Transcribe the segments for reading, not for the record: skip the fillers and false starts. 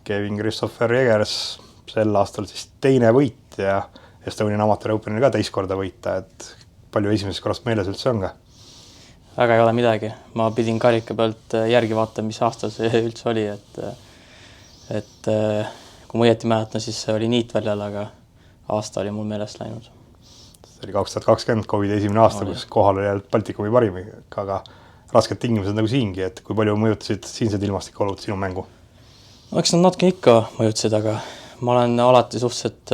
Kevin Christopher Jegers sel aastal siis teine võit ja Estonian Amateur Openil ka teist korda võita, et palju esimesest korrast meeles üldse on ka? Väga ei ole midagi. Ma pidin karika pealt järgi vaatama, mis aastal see üldse oli, et kui ma õieti mäletan, siis see oli niitväljal, aga aasta oli mul meelest läinud. See oli 2020 COVID esimene aasta, kus kohal oli Baltikumi parim, aga rasked tingimused nagu siingi, et kui palju mõjutasid siinsed ilmastikuolud sinu mängu? Eks nad natuke ikka mõjutasid, aga ma olen alati suhteliselt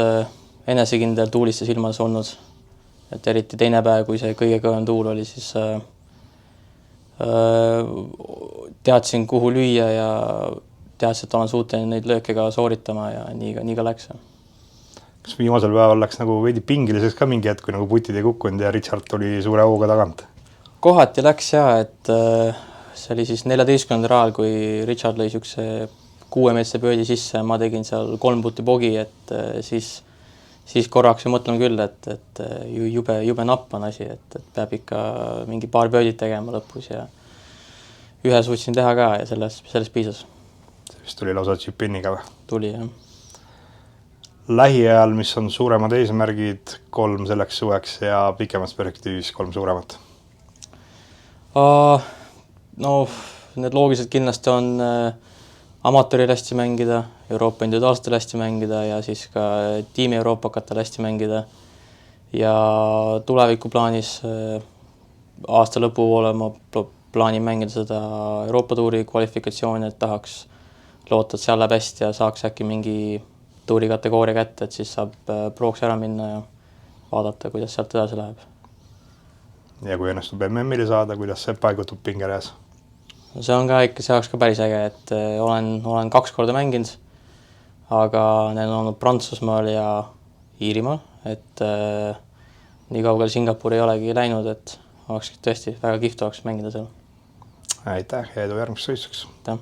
enesekindel tuulistes ilmas olnud. Et eriti teine päev, kui see kõige kõvem tuul oli, siis teadsin, kuhu lüüa ja teadsin, et olen suuteline neid lööke ka sooritama ja nii ka läks. Kas viimasel päeval läks nagu veidi pingiliseks ka mingi hetk, kui nagu putid ei kukkunud ja Richard tuli suure hooga tagant? Kohati läks et see oli siis 14. rajal, kui Richard lõi siukse 6 meetrise pöödi sisse ja ma tegin seal 3 putti bogi, et siis korraks mõtlen küll, et jube napp on asi, et peab ikka mingi paar pöödit tegema lõpus ja ühe suutsin teha ka ja sellest piisas. See vist tuli lausa chip-inniga või? Tuli, jah. Lähiajal, mis on suuremad eesmärgid, 3 selleks suveks ja pikemas perspektiivis 3 suuremat? No, need loogilised kindlasti on amatööril hästi mängida, Euroopa individuaalsetel hästi mängida ja siis ka tiimi Euroopakatel hästi mängida. Ja tulevikuplaanis aasta lõpu poole ma plaanin mängida seda Euroopa tuuri kvalifikatsiooni, et tahaks loota, et seal läheb hästi ja saaks äkki mingi tuuri kategooria kätte, et siis saab prooks ära minna ja vaadata, kuidas sealt edasi läheb. Ja kui õnnestub MM-ile saada, kuidas see paigutub pingereas? See on ka ikka, see oleks ka päris äge, et olen 2 korda mänginud, aga need on olnud Prantsusmaal ja Iirimaal, et nii kaugel Singapur ei olegi läinud, et oleks tõesti väga kihvt oleks mängida seal. Aitäh ja edu järgmiseks võistluseks. Aitäh.